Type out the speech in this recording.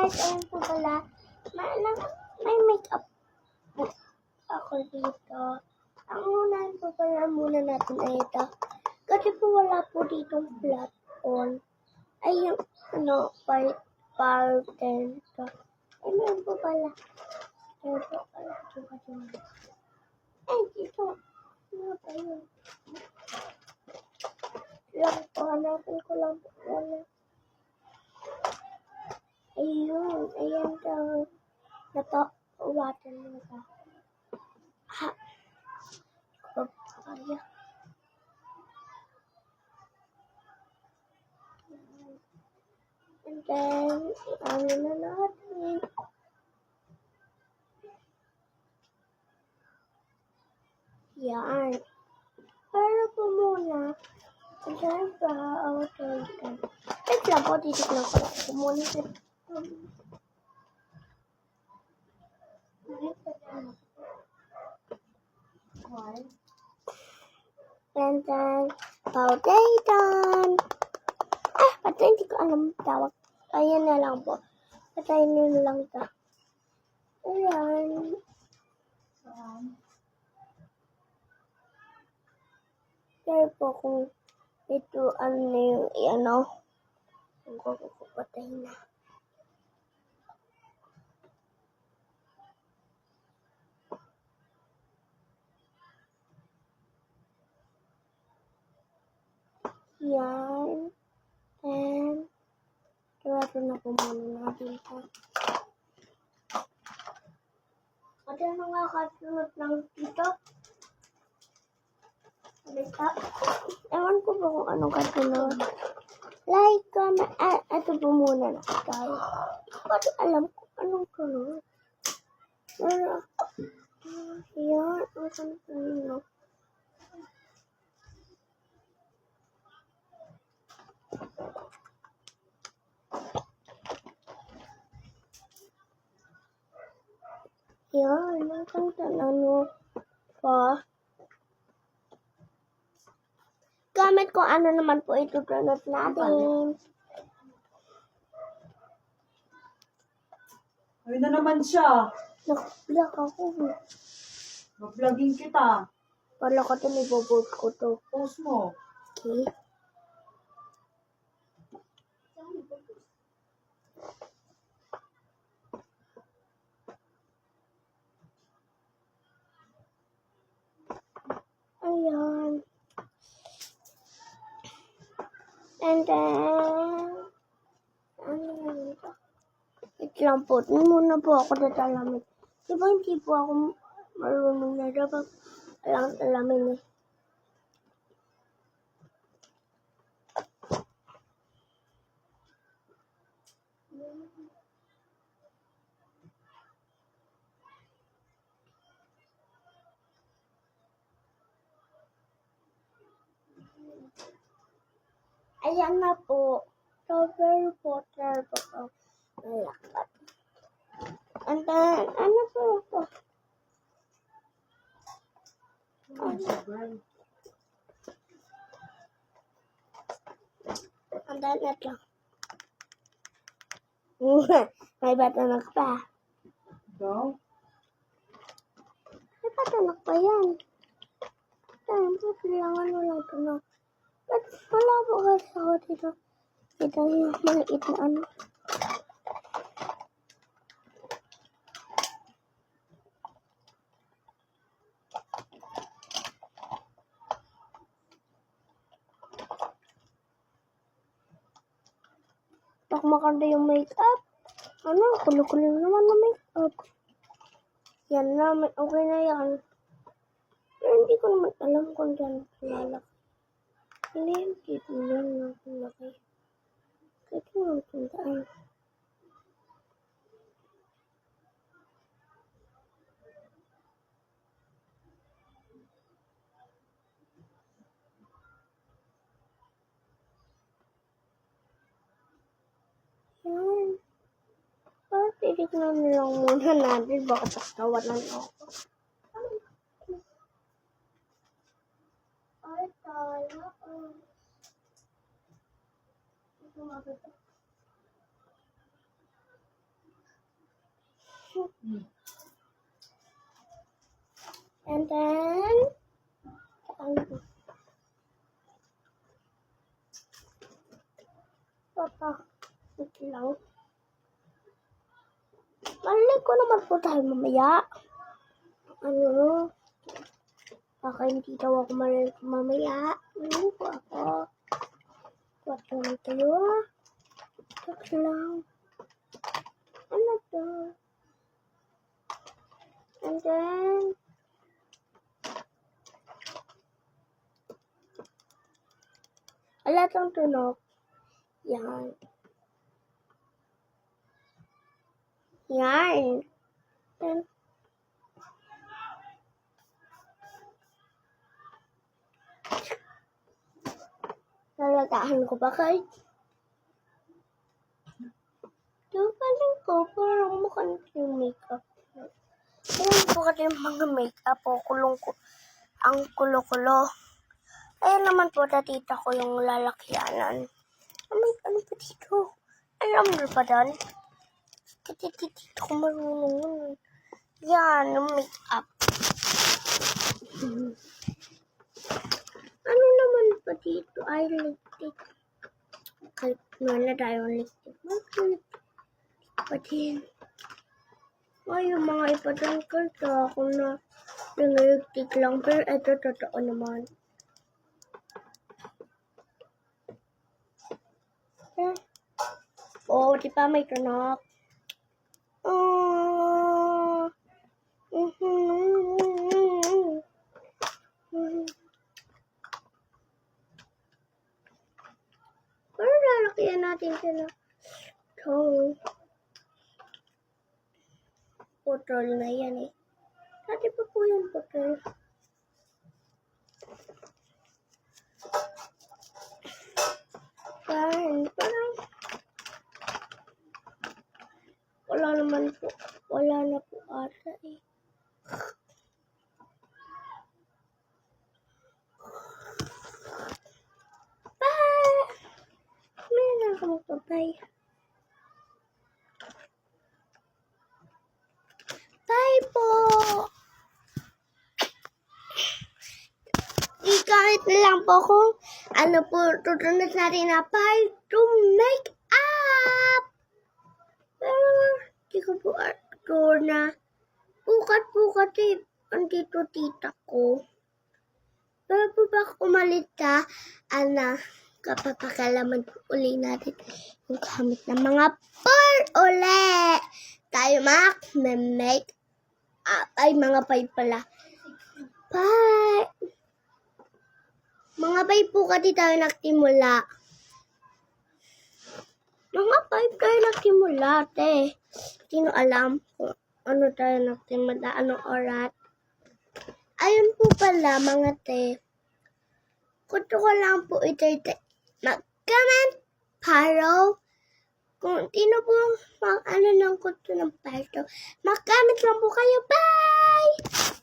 guys, ayun po pala. May makeup po ako dito. Ang unahin po pala muna natin ay ito. Kasi po wala po ditong flat on. Ay yung pattern ito. Ay meron po pala. Meron po pala. Ay dito. Ano pa yun? Lang po. Hanapin ko lang po. Ayun. Ayan daw. Water na ito. Ha. Papaya. And then, ano na natin. Yan. Pero po muna, dyan pa ako ito. Wait lang po, titignan ko lang. Muna ito. And then, foundation. Pati hindi ko alam tawag. Ayan na lang po. Patayin nyo na lang ito. Ayan. Kaya po kung ito yung kung kupatay na. Yan. And, ito na po muna natin ito. At ano nga kasunod lang dito? Ewan ko po kung anong kasunod. Like, comment, ito po muna na tayo. Hindi ko alam kung anong sunod. Yan, ang sunod. Yan, ang sunod pa. Comment kung ano naman po itutunod natin. Ayun na naman siya. Nag-vlog ako. Mag-vlogging kita. Wala ko ito, nipopost ko to. Post mo. Okay. Ayan. And then, ito lang po. Muna po ako tatalamin. Diba hindi po ako marunong na dapat alang talamin eh. Ayan na po. So, very water po. Malakad. And then, ano po ito? And then, ito. May batanak pa. Daw? May batanak pa yan. Kailangan mo lang ito na. But wala po kasi ako dito. Ito yung maliit na ano. Pag makanda yung makeup, kulo-kulo naman na makeup. Yan naman, okay na yan. Pero hindi ko naman alam kung dyan lalaki. Hindi, dito lang natin laki. Kaya naman tundaan. Yan. Parang titignan lang muna natin. Baka tawanan ako. Ay, tala. then, ito lang. Malay ko naman po tayo mamaya. Ano? Baka hindi daw ako malay mamaya. Ano po ako? What lang tayo? Text lang. Ano to? And then, wala tong tunog. Yan. Yan. And, nalagahan ko ba kahit? Tupaling ko, parang mukhang yung makeup. Ayan po kasi yung mga makeup po, kulong ko. Ang kulo-kulo. Ayan naman po, tatita ko yung lalakyanan. Ano pa dito? Alam mo pa doon? Tititito ko marunong. Yan, yung makeup. Ano naman pa dito? Ay, lipstick. Kahit na tayo lipstick. Bakit? Pa din. Ay, yung mga ipadangkal sa ako na lipstick lang. Pero ito, totoo naman. Oh, di ba may tunog? Oh. Pero lalakyan natin sila. So, putol na yan eh. Dati pa po yung putol. Parang wala naman po. Wala na po ata eh. Bye! Meron ako magpapay. Bye po! I-comment na lang po kung ano po tutunan natin na part to make up. Pero di ko po sure na pukat-pukat eh. Andito tita ko. Pero po baka umalit ka, kapapakalaman po uli natin yung gamit ng mga part uli. Tayo make up. Ay, mga pay pala. Bye! Mga 5 po kasi tayo nagsimula. Mga 5 tayo nagsimula, te. Sino alam kung ano tayo nagsimula, anong oras? Ayun po pala, mga te. Gusto ko lang po ito, mag-comment, follow. Kung sino po ano ng gusto ng part, mag-comment lang po kayo. Bye!